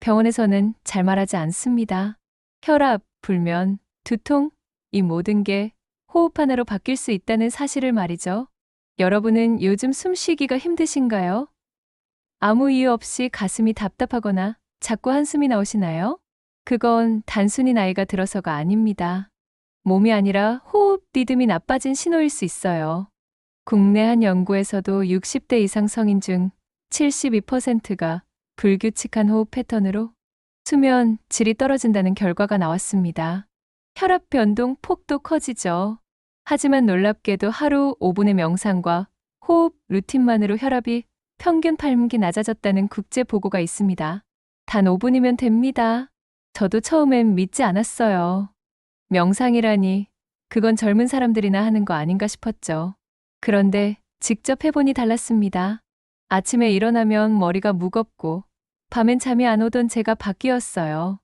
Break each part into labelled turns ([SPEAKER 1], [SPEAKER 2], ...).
[SPEAKER 1] 병원에서는 잘 말하지 않습니다. 혈압, 불면, 두통, 이 모든 게 호흡 하나로 바뀔 수 있다는 사실을 말이죠. 여러분은 요즘 숨쉬기가 힘드신가요? 아무 이유 없이 가슴이 답답하거나 자꾸 한숨이 나오시나요? 그건 단순히 나이가 들어서가 아닙니다. 몸이 아니라 호흡 리듬이 나빠진 신호일 수 있어요. 국내 한 연구에서도 60대 이상 성인 중 72%가 불규칙한 호흡 패턴으로 수면 질이 떨어진다는 결과가 나왔습니다. 혈압 변동 폭도 커지죠. 하지만 놀랍게도 하루 5분의 명상과 호흡 루틴만으로 혈압이 평균 8기 낮아졌다는 국제 보고가 있습니다. 단 5분이면 됩니다. 저도 처음엔 믿지 않았어요. 명상이라니, 그건 젊은 사람들이나 하는 거 아닌가 싶었죠. 그런데 직접 해보니 달랐습니다. 아침에 일어나면 머리가 무겁고 밤엔 잠이 안 오던 제가 바뀌었어요.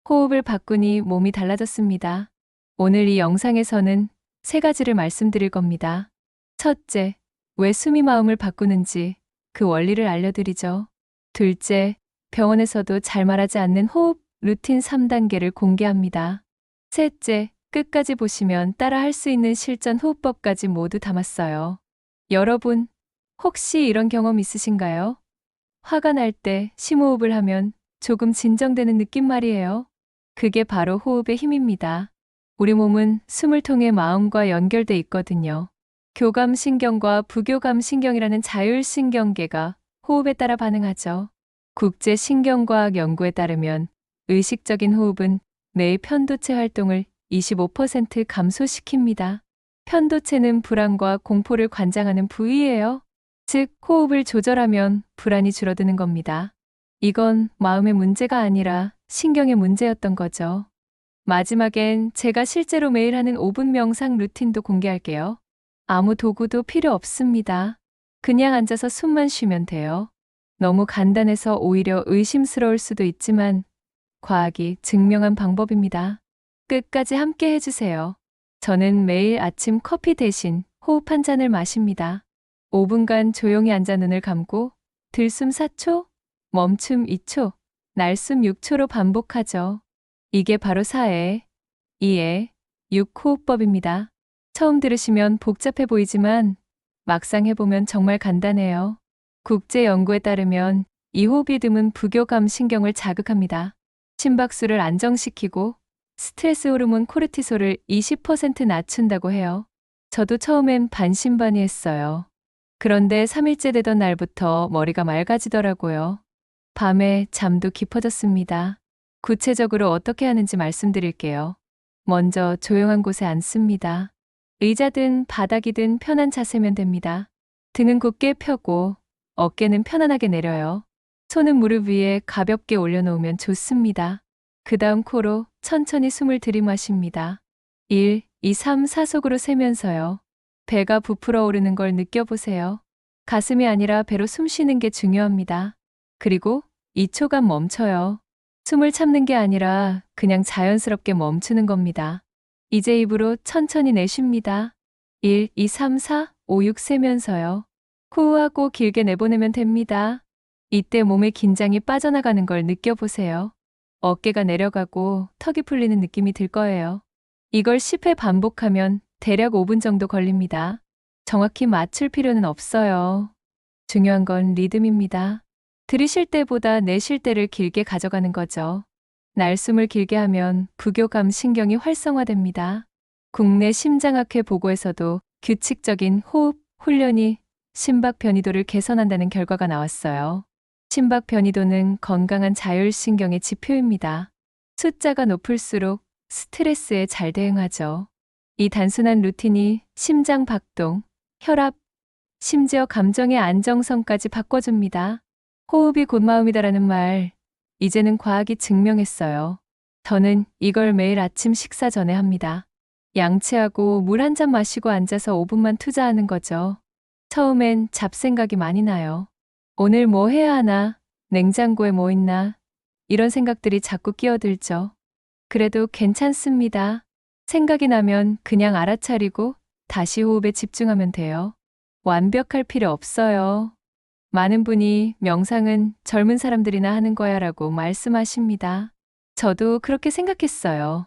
[SPEAKER 1] 호흡을 바꾸니 몸이 달라졌습니다. 오늘 이 영상에서는 3가지를 말씀드릴 겁니다. 첫째, 왜 숨이 마음을 바꾸는지 그 원리를 알려드리죠. 둘째, 병원에서도 잘 말하지 않는 호흡 루틴 3단계를 공개합니다. 셋째, 끝까지 보시면 따라 할 수 있는 실전 호흡법까지 모두 담았어요. 여러분, 혹시 이런 경험 있으신가요? 화가 날 때 심호흡을 하면 조금 진정되는 느낌 말이에요. 그게 바로 호흡의 힘입니다. 우리 몸은 숨을 통해 마음과 연결돼 있거든요. 교감신경과 부교감신경이라는 자율신경계가 호흡에 따라 반응하죠. 국제신경과학 연구에 따르면 의식적인 호흡은 뇌의 편도체 활동을 25% 감소시킵니다. 편도체는 불안과 공포를 관장하는 부위예요. 즉, 호흡을 조절하면 불안이 줄어드는 겁니다. 이건 마음의 문제가 아니라 신경의 문제였던 거죠. 마지막엔 제가 실제로 매일 하는 5분 명상 루틴도 공개할게요. 아무 도구도 필요 없습니다. 그냥 앉아서 숨만 쉬면 돼요. 너무 간단해서 오히려 의심스러울 수도 있지만 과학이 증명한 방법입니다. 끝까지 함께 해주세요. 저는 매일 아침 커피 대신 호흡 한 잔을 마십니다. 5분간 조용히 앉아 눈을 감고 들숨 4초, 멈춤 2초, 날숨 6초로 반복하죠. 이게 바로 4에, 2에, 6 호흡법입니다. 처음 들으시면 복잡해 보이지만 막상 해보면 정말 간단해요. 국제 연구에 따르면 이 호흡 리듬은 부교감 신경을 자극합니다. 심박수를 안정시키고 스트레스 호르몬 코르티솔을 20% 낮춘다고 해요. 저도 처음엔 반신반의했어요. 그런데 3일째 되던 날부터 머리가 맑아지더라고요. 밤에 잠도 깊어졌습니다. 구체적으로 어떻게 하는지 말씀드릴게요. 먼저 조용한 곳에 앉습니다. 의자든 바닥이든 편한 자세면 됩니다. 등은 곧게 펴고 어깨는 편안하게 내려요. 손은 무릎 위에 가볍게 올려놓으면 좋습니다. 그 다음 코로 천천히 숨을 들이마십니다. 1, 2, 3, 4속으로 세면서요. 배가 부풀어 오르는 걸 느껴보세요. 가슴이 아니라 배로 숨 쉬는 게 중요합니다. 그리고 2초간 멈춰요. 숨을 참는 게 아니라 그냥 자연스럽게 멈추는 겁니다. 이제 입으로 천천히 내쉽니다. 1, 2, 3, 4, 5, 6 세면서요. 호흡하고 길게 내보내면 됩니다. 이때 몸의 긴장이 빠져나가는 걸 느껴보세요. 어깨가 내려가고 턱이 풀리는 느낌이 들 거예요. 이걸 10회 반복하면 대략 5분 정도 걸립니다. 정확히 맞출 필요는 없어요. 중요한 건 리듬입니다. 들이쉴 때보다 내쉴 때를 길게 가져가는 거죠. 날숨을 길게 하면 부교감 신경이 활성화됩니다. 국내 심장학회 보고에서도 규칙적인 호흡 훈련이 심박 변이도를 개선한다는 결과가 나왔어요. 심박 변이도는 건강한 자율신경의 지표입니다. 숫자가 높을수록 스트레스에 잘 대응하죠. 이 단순한 루틴이 심장 박동, 혈압, 심지어 감정의 안정성까지 바꿔줍니다. 호흡이 곧 마음이다라는 말, 이제는 과학이 증명했어요. 저는 이걸 매일 아침 식사 전에 합니다. 양치하고 물 한 잔 마시고 앉아서 5분만 투자하는 거죠. 처음엔 잡생각이 많이 나요. 오늘 뭐 해야 하나? 냉장고에 뭐 있나? 이런 생각들이 자꾸 끼어들죠. 그래도 괜찮습니다. 생각이 나면 그냥 알아차리고 다시 호흡에 집중하면 돼요. 완벽할 필요 없어요. 많은 분이 명상은 젊은 사람들이나 하는 거야 라고 말씀하십니다. 저도 그렇게 생각했어요.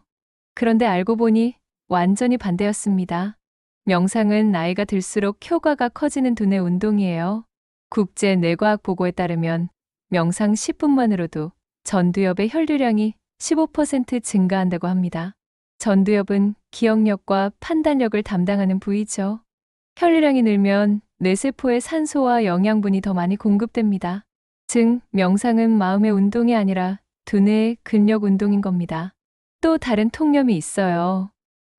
[SPEAKER 1] 그런데 알고 보니 완전히 반대였습니다. 명상은 나이가 들수록 효과가 커지는 두뇌 운동이에요. 국제 뇌과학 보고에 따르면 명상 10분만으로도 전두엽의 혈류량이 15% 증가한다고 합니다. 전두엽은 기억력과 판단력을 담당하는 부위죠. 혈류량이 늘면 뇌세포에 산소와 영양분이 더 많이 공급됩니다. 즉, 명상은 마음의 운동이 아니라 두뇌의 근력 운동인 겁니다. 또 다른 통념이 있어요.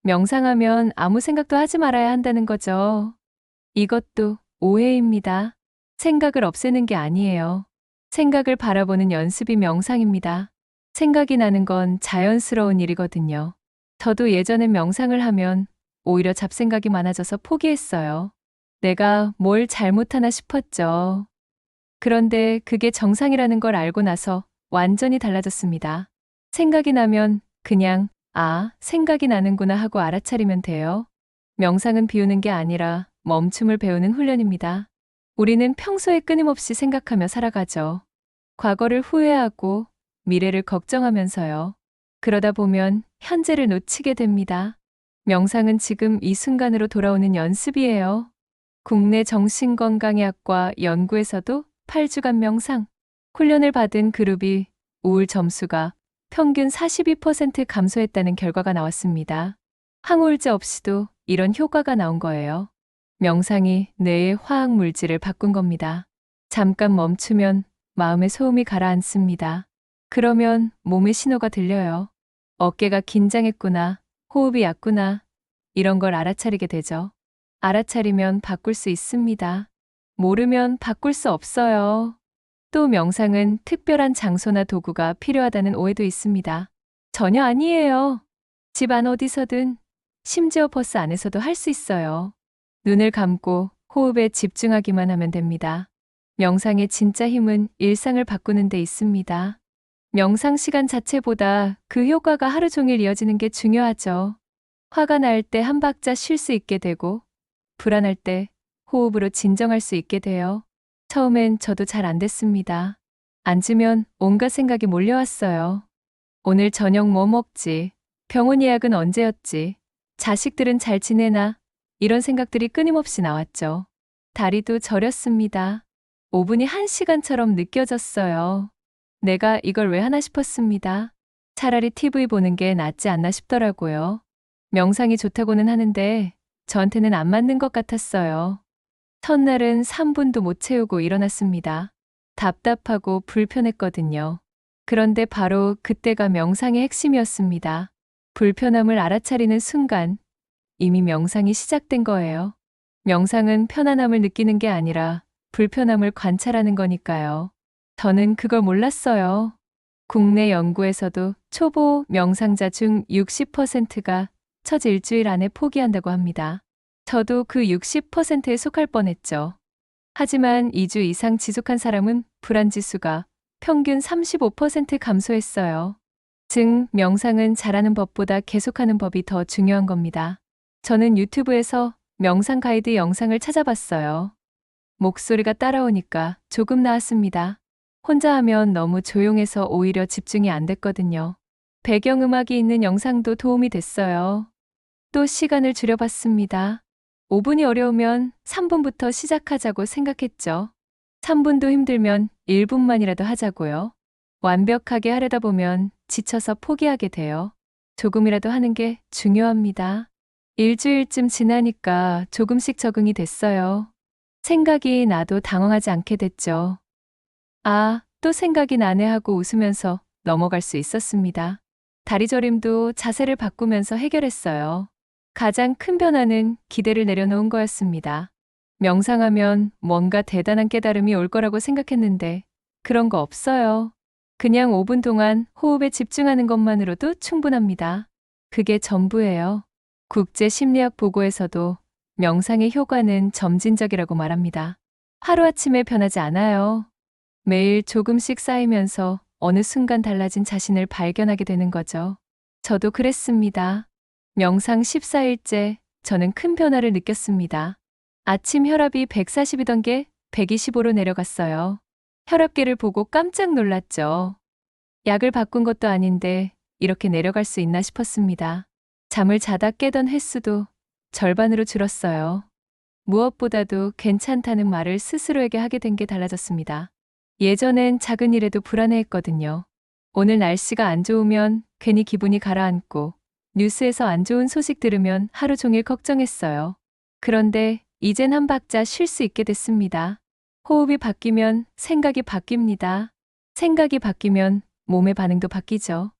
[SPEAKER 1] 명상하면 아무 생각도 하지 말아야 한다는 거죠. 이것도 오해입니다. 생각을 없애는 게 아니에요. 생각을 바라보는 연습이 명상입니다. 생각이 나는 건 자연스러운 일이거든요. 저도 예전엔 명상을 하면 오히려 잡생각이 많아져서 포기했어요. 내가 뭘 잘못하나 싶었죠. 그런데 그게 정상이라는 걸 알고 나서 완전히 달라졌습니다. 생각이 나면 그냥 생각이 나는구나 하고 알아차리면 돼요. 명상은 비우는 게 아니라 멈춤을 배우는 훈련입니다. 우리는 평소에 끊임없이 생각하며 살아가죠. 과거를 후회하고 미래를 걱정하면서요. 그러다 보면 현재를 놓치게 됩니다. 명상은 지금 이 순간으로 돌아오는 연습이에요. 국내 정신건강의학과 연구에서도 8주간 명상 훈련을 받은 그룹이 우울 점수가 평균 42% 감소했다는 결과가 나왔습니다. 항우울제 없이도 이런 효과가 나온 거예요. 명상이 뇌의 화학 물질을 바꾼 겁니다. 잠깐 멈추면 마음의 소음이 가라앉습니다. 그러면 몸의 신호가 들려요. 어깨가 긴장했구나, 호흡이 얕구나, 이런 걸 알아차리게 되죠. 알아차리면 바꿀 수 있습니다. 모르면 바꿀 수 없어요. 또 명상은 특별한 장소나 도구가 필요하다는 오해도 있습니다. 전혀 아니에요. 집 안 어디서든, 심지어 버스 안에서도 할 수 있어요. 눈을 감고 호흡에 집중하기만 하면 됩니다. 명상의 진짜 힘은 일상을 바꾸는 데 있습니다. 명상 시간 자체보다 그 효과가 하루 종일 이어지는 게 중요하죠. 화가 날 때 한 박자 쉴 수 있게 되고, 불안할 때 호흡으로 진정할 수 있게 돼요. 처음엔 저도 잘 안 됐습니다. 앉으면 온갖 생각이 몰려왔어요. 오늘 저녁 뭐 먹지? 병원 예약은 언제였지? 자식들은 잘 지내나? 이런 생각들이 끊임없이 나왔죠. 다리도 저렸습니다. 5분이 1시간처럼 느껴졌어요. 내가 이걸 왜 하나 싶었습니다. 차라리 TV 보는 게 낫지 않나 싶더라고요. 명상이 좋다고는 하는데 저한테는 안 맞는 것 같았어요. 첫날은 3분도 못 채우고 일어났습니다. 답답하고 불편했거든요. 그런데 바로 그때가 명상의 핵심이었습니다. 불편함을 알아차리는 순간 이미 명상이 시작된 거예요. 명상은 편안함을 느끼는 게 아니라 불편함을 관찰하는 거니까요. 저는 그걸 몰랐어요. 국내 연구에서도 초보 명상자 중 60%가 첫 일주일 안에 포기한다고 합니다. 저도 그 60%에 속할 뻔했죠. 하지만 2주 이상 지속한 사람은 불안지수가 평균 35% 감소했어요. 즉, 명상은 잘하는 법보다 계속하는 법이 더 중요한 겁니다. 저는 유튜브에서 명상 가이드 영상을 찾아봤어요. 목소리가 따라오니까 조금 나았습니다. 혼자 하면 너무 조용해서 오히려 집중이 안 됐거든요. 배경음악이 있는 영상도 도움이 됐어요. 또 시간을 줄여봤습니다. 5분이 어려우면 3분부터 시작하자고 생각했죠. 3분도 힘들면 1분만이라도 하자고요. 완벽하게 하려다 보면 지쳐서 포기하게 돼요. 조금이라도 하는 게 중요합니다. 일주일쯤 지나니까 조금씩 적응이 됐어요. 생각이 나도 당황하지 않게 됐죠. 또 생각이 나네 하고 웃으면서 넘어갈 수 있었습니다. 다리 저림도 자세를 바꾸면서 해결했어요. 가장 큰 변화는 기대를 내려놓은 거였습니다. 명상하면 뭔가 대단한 깨달음이 올 거라고 생각했는데 그런 거 없어요. 그냥 5분 동안 호흡에 집중하는 것만으로도 충분합니다. 그게 전부예요. 국제 심리학 보고에서도 명상의 효과는 점진적이라고 말합니다. 하루아침에 변하지 않아요. 매일 조금씩 쌓이면서 어느 순간 달라진 자신을 발견하게 되는 거죠. 저도 그랬습니다. 명상 14일째 저는 큰 변화를 느꼈습니다. 아침 혈압이 140이던 게 125로 내려갔어요. 혈압계를 보고 깜짝 놀랐죠. 약을 바꾼 것도 아닌데 이렇게 내려갈 수 있나 싶었습니다. 잠을 자다 깨던 횟수도 절반으로 줄었어요. 무엇보다도 괜찮다는 말을 스스로에게 하게 된 게 달라졌습니다. 예전엔 작은 일에도 불안해했거든요. 오늘 날씨가 안 좋으면 괜히 기분이 가라앉고 뉴스에서 안 좋은 소식 들으면 하루 종일 걱정했어요. 그런데 이젠 한 박자 쉴 수 있게 됐습니다. 호흡이 바뀌면 생각이 바뀝니다. 생각이 바뀌면 몸의 반응도 바뀌죠.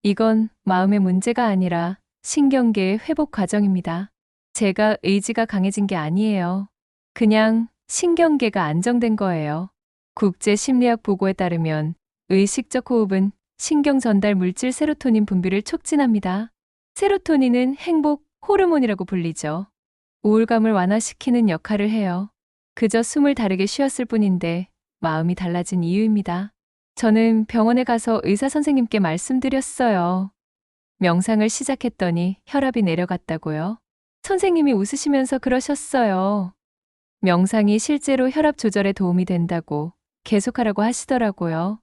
[SPEAKER 1] 이건 마음의 문제가 아니라 신경계의 회복 과정입니다. 제가 의지가 강해진 게 아니에요. 그냥 신경계가 안정된 거예요. 국제심리학 보고에 따르면 의식적 호흡은 신경 전달 물질 세로토닌 분비를 촉진합니다. 세로토닌은 행복 호르몬이라고 불리죠. 우울감을 완화시키는 역할을 해요. 그저 숨을 다르게 쉬었을 뿐인데 마음이 달라진 이유입니다. 저는 병원에 가서 의사 선생님께 말씀드렸어요. 명상을 시작했더니 혈압이 내려갔다고요. 선생님이 웃으시면서 그러셨어요. 명상이 실제로 혈압 조절에 도움이 된다고 계속하라고 하시더라고요.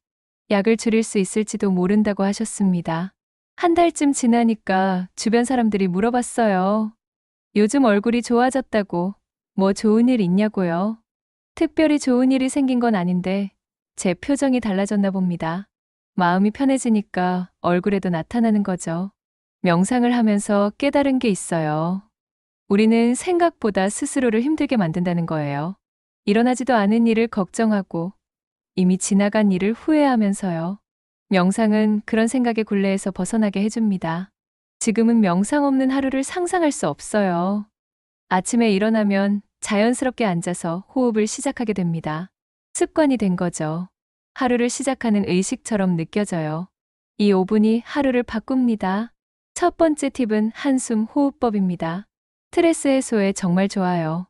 [SPEAKER 1] 약을 줄일 수 있을지도 모른다고 하셨습니다. 한 달쯤 지나니까 주변 사람들이 물어봤어요. 요즘 얼굴이 좋아졌다고 뭐 좋은 일 있냐고요. 특별히 좋은 일이 생긴 건 아닌데 제 표정이 달라졌나 봅니다. 마음이 편해지니까 얼굴에도 나타나는 거죠. 명상을 하면서 깨달은 게 있어요. 우리는 생각보다 스스로를 힘들게 만든다는 거예요. 일어나지도 않은 일을 걱정하고 이미 지나간 일을 후회하면서요. 명상은 그런 생각의 굴레에서 벗어나게 해줍니다. 지금은 명상 없는 하루를 상상할 수 없어요. 아침에 일어나면 자연스럽게 앉아서 호흡을 시작하게 됩니다. 습관이 된 거죠. 하루를 시작하는 의식처럼 느껴져요. 이 5분이 하루를 바꿉니다. 첫 번째 팁은 한숨 호흡법입니다. 스트레스 해소에 정말 좋아요.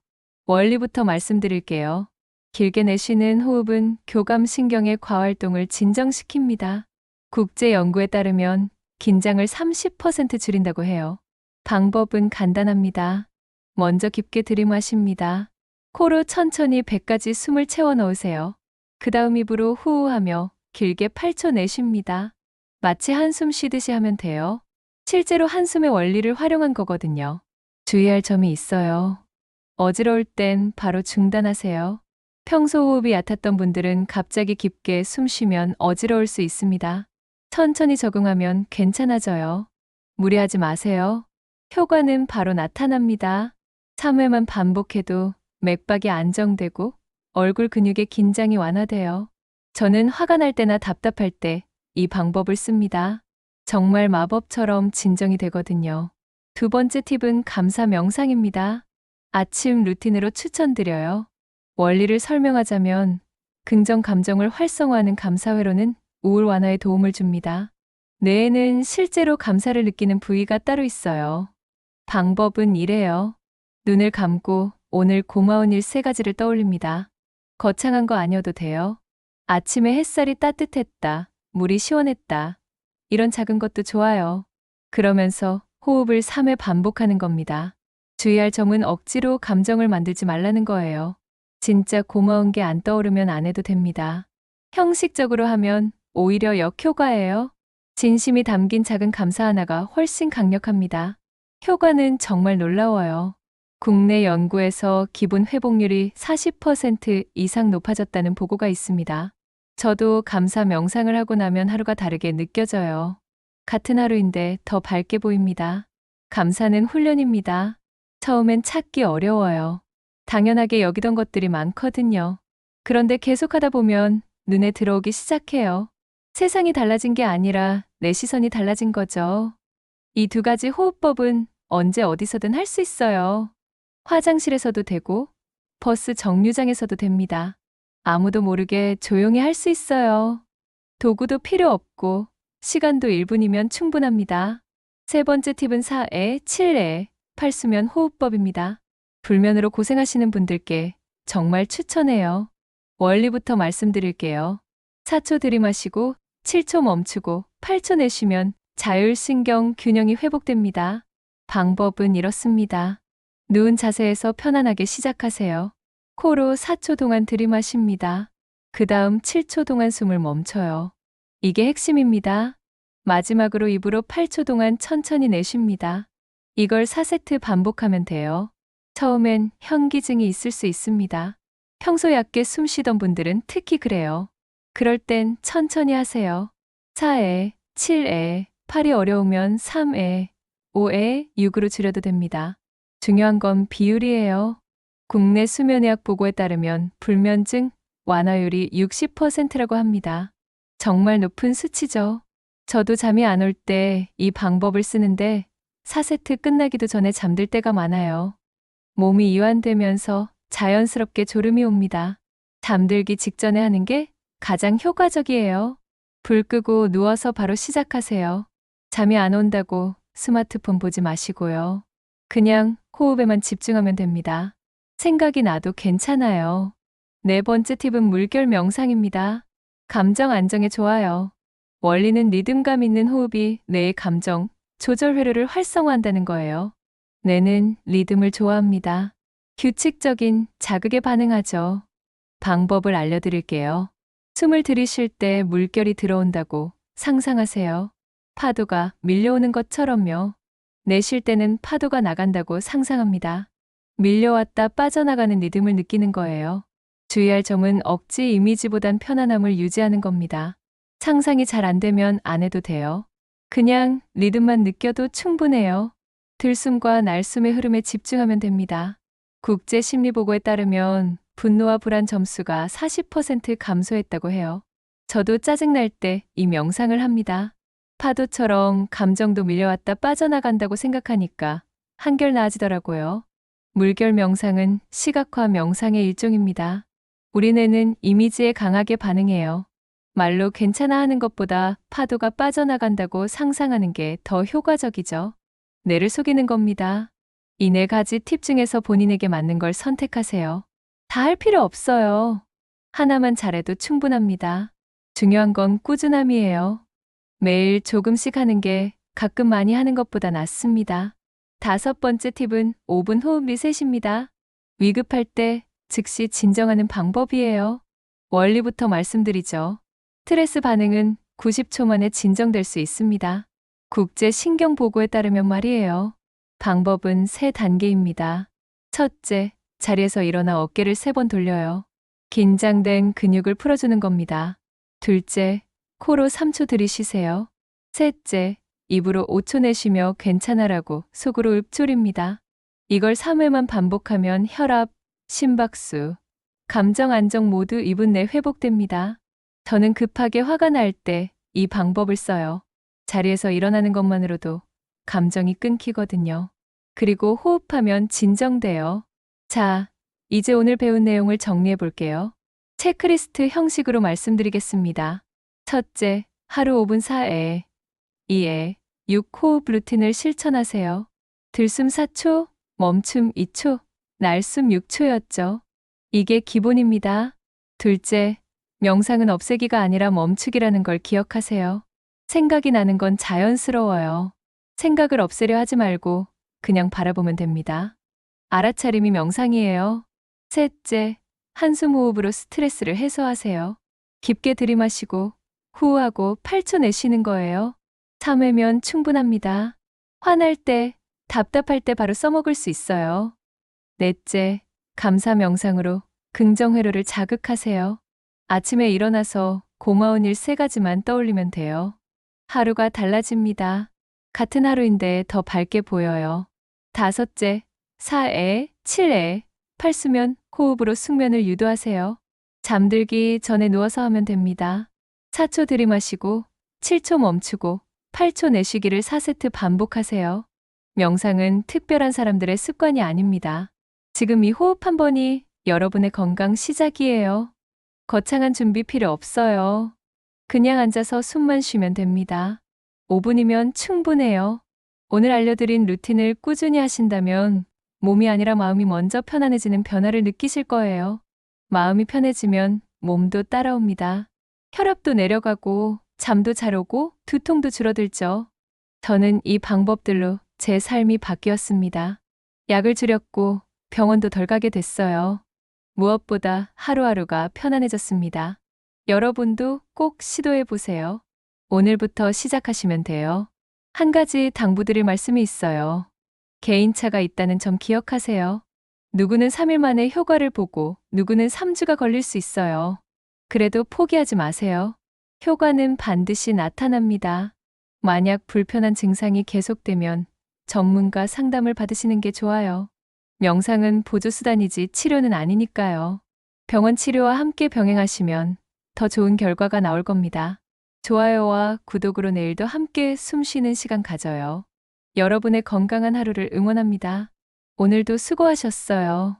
[SPEAKER 1] 원리부터 말씀드릴게요. 길게 내쉬는 호흡은 교감신경의 과활동을 진정시킵니다. 국제 연구에 따르면 긴장을 30% 줄인다고 해요. 방법은 간단합니다. 먼저 깊게 들이마십니다. 코로 천천히 배까지 숨을 채워 넣으세요. 그 다음 입으로 후우하며 길게 8초 내쉽니다. 마치 한숨 쉬듯이 하면 돼요. 실제로 한숨의 원리를 활용한 거거든요. 주의할 점이 있어요. 어지러울 땐 바로 중단하세요. 평소 호흡이 얕았던 분들은 갑자기 깊게 숨 쉬면 어지러울 수 있습니다. 천천히 적응하면 괜찮아져요. 무리하지 마세요. 효과는 바로 나타납니다. 3회만 반복해도 맥박이 안정되고 얼굴 근육의 긴장이 완화돼요. 저는 화가 날 때나 답답할 때 이 방법을 씁니다. 정말 마법처럼 진정이 되거든요. 두 번째 팁은 감사 명상입니다. 아침 루틴으로 추천드려요. 원리를 설명하자면 긍정 감정을 활성화하는 감사회로는 우울 완화에 도움을 줍니다. 뇌에는 실제로 감사를 느끼는 부위가 따로 있어요. 방법은 이래요. 눈을 감고 오늘 고마운 일 3가지를 떠올립니다. 거창한 거 아니어도 돼요. 아침에 햇살이 따뜻했다. 물이 시원했다. 이런 작은 것도 좋아요. 그러면서 호흡을 3회 반복하는 겁니다. 주의할 점은 억지로 감정을 만들지 말라는 거예요. 진짜 고마운 게 안 떠오르면 안 해도 됩니다. 형식적으로 하면 오히려 역효과예요. 진심이 담긴 작은 감사 하나가 훨씬 강력합니다. 효과는 정말 놀라워요. 국내 연구에서 기분 회복률이 40% 이상 높아졌다는 보고가 있습니다. 저도 감사 명상을 하고 나면 하루가 다르게 느껴져요. 같은 하루인데 더 밝게 보입니다. 감사는 훈련입니다. 처음엔 찾기 어려워요. 당연하게 여기던 것들이 많거든요. 그런데 계속하다 보면 눈에 들어오기 시작해요. 세상이 달라진 게 아니라 내 시선이 달라진 거죠. 이 2가지 호흡법은 언제 어디서든 할 수 있어요. 화장실에서도 되고 버스 정류장에서도 됩니다. 아무도 모르게 조용히 할 수 있어요. 도구도 필요 없고 시간도 1분이면 충분합니다. 세 번째 팁은 4에 7에 8수면 호흡법입니다. 불면으로 고생하시는 분들께 정말 추천해요. 원리부터 말씀드릴게요. 4초 들이마시고 7초 멈추고 8초 내쉬면 자율신경 균형이 회복됩니다. 방법은 이렇습니다. 누운 자세에서 편안하게 시작하세요. 코로 4초 동안 들이마십니다. 그 다음 7초 동안 숨을 멈춰요. 이게 핵심입니다. 마지막으로 입으로 8초 동안 천천히 내쉽니다. 이걸 4세트 반복하면 돼요. 처음엔 현기증이 있을 수 있습니다. 평소 얕게 숨 쉬던 분들은 특히 그래요. 그럴 땐 천천히 하세요. 4에, 7에, 8이 어려우면 3에, 5에, 6으로 줄여도 됩니다. 중요한 건 비율이에요. 국내 수면의학 보고에 따르면 불면증 완화율이 60%라고 합니다. 정말 높은 수치죠. 저도 잠이 안 올 때 이 방법을 쓰는데 4세트 끝나기도 전에 잠들 때가 많아요. 몸이 이완되면서 자연스럽게 졸음이 옵니다. 잠들기 직전에 하는 게 가장 효과적이에요. 불 끄고 누워서 바로 시작하세요. 잠이 안 온다고 스마트폰 보지 마시고요. 그냥 호흡에만 집중하면 됩니다. 생각이 나도 괜찮아요. 네 번째 팁은 물결 명상입니다. 감정 안정에 좋아요. 원리는 리듬감 있는 호흡이 뇌의 감정, 조절 회로를 활성화한다는 거예요. 뇌는 리듬을 좋아합니다. 규칙적인 자극에 반응하죠. 방법을 알려드릴게요. 숨을 들이쉴 때 물결이 들어온다고 상상하세요. 파도가 밀려오는 것처럼요. 내쉴 때는 파도가 나간다고 상상합니다. 밀려왔다 빠져나가는 리듬을 느끼는 거예요. 주의할 점은 억지 이미지보단 편안함을 유지하는 겁니다. 상상이 잘 안 되면 안 해도 돼요. 그냥 리듬만 느껴도 충분해요. 들숨과 날숨의 흐름에 집중하면 됩니다. 국제심리보고에 따르면 분노와 불안 점수가 40% 감소했다고 해요. 저도 짜증날 때 이 명상을 합니다. 파도처럼 감정도 밀려왔다 빠져나간다고 생각하니까 한결 나아지더라고요. 물결 명상은 시각화 명상의 일종입니다. 우리 뇌는 이미지에 강하게 반응해요. 말로 괜찮아 하는 것보다 파도가 빠져나간다고 상상하는 게 더 효과적이죠. 뇌를 속이는 겁니다. 이 네 가지 팁 중에서 본인에게 맞는 걸 선택하세요. 다 할 필요 없어요. 하나만 잘해도 충분합니다. 중요한 건 꾸준함이에요. 매일 조금씩 하는 게 가끔 많이 하는 것보다 낫습니다. 다섯 번째 팁은 5분 호흡 리셋입니다. 위급할 때 즉시 진정하는 방법이에요. 원리부터 말씀드리죠. 스트레스 반응은 90초 만에 진정될 수 있습니다. 국제신경보고에 따르면 말이에요. 방법은 3단계입니다. 첫째, 자리에서 일어나 어깨를 3번 돌려요. 긴장된 근육을 풀어주는 겁니다. 둘째, 코로 3초 들이쉬세요. 셋째, 입으로 5초 내쉬며 괜찮아라고 속으로 읊조립니다. 이걸 3회만 반복하면 혈압, 심박수, 감정 안정 모두 2분 내 회복됩니다. 저는 급하게 화가 날 때 이 방법을 써요. 자리에서 일어나는 것만으로도 감정이 끊기거든요. 그리고 호흡하면 진정돼요. 자, 이제 오늘 배운 내용을 정리해 볼게요. 체크리스트 형식으로 말씀드리겠습니다. 첫째, 하루 5분 4에, 2에, 6 호흡 루틴을 실천하세요. 들숨 4초, 멈춤 2초, 날숨 6초였죠. 이게 기본입니다. 둘째, 명상은 없애기가 아니라 멈추기라는 걸 기억하세요. 생각이 나는 건 자연스러워요. 생각을 없애려 하지 말고 그냥 바라보면 됩니다. 알아차림이 명상이에요. 셋째, 한숨 호흡으로 스트레스를 해소하세요. 깊게 들이마시고 후하고 8초 내쉬는 거예요. 3회면 충분합니다. 화날 때, 답답할 때 바로 써먹을 수 있어요. 넷째, 감사 명상으로 긍정 회로를 자극하세요. 아침에 일어나서 고마운 일 3가지만 떠올리면 돼요. 하루가 달라집니다. 같은 하루인데 더 밝게 보여요. 다섯째, 4에, 7에, 8수면 호흡으로 숙면을 유도하세요. 잠들기 전에 누워서 하면 됩니다. 4초 들이마시고 7초 멈추고 8초 내쉬기를 4세트 반복하세요. 명상은 특별한 사람들의 습관이 아닙니다. 지금 이 호흡 한 번이 여러분의 건강 시작이에요. 거창한 준비 필요 없어요. 그냥 앉아서 숨만 쉬면 됩니다. 5분이면 충분해요. 오늘 알려드린 루틴을 꾸준히 하신다면 몸이 아니라 마음이 먼저 편안해지는 변화를 느끼실 거예요. 마음이 편해지면 몸도 따라옵니다. 혈압도 내려가고 잠도 잘 오고 두통도 줄어들죠. 저는 이 방법들로 제 삶이 바뀌었습니다. 약을 줄였고 병원도 덜 가게 됐어요. 무엇보다 하루하루가 편안해졌습니다. 여러분도 꼭 시도해 보세요. 오늘부터 시작하시면 돼요. 한 가지 당부드릴 말씀이 있어요. 개인차가 있다는 점 기억하세요. 누구는 3일 만에 효과를 보고 누구는 3주가 걸릴 수 있어요. 그래도 포기하지 마세요. 효과는 반드시 나타납니다. 만약 불편한 증상이 계속되면 전문가 상담을 받으시는 게 좋아요. 명상은 보조수단이지 치료는 아니니까요. 병원 치료와 함께 병행하시면 더 좋은 결과가 나올 겁니다. 좋아요와 구독으로 내일도 함께 숨 쉬는 시간 가져요. 여러분의 건강한 하루를 응원합니다. 오늘도 수고하셨어요.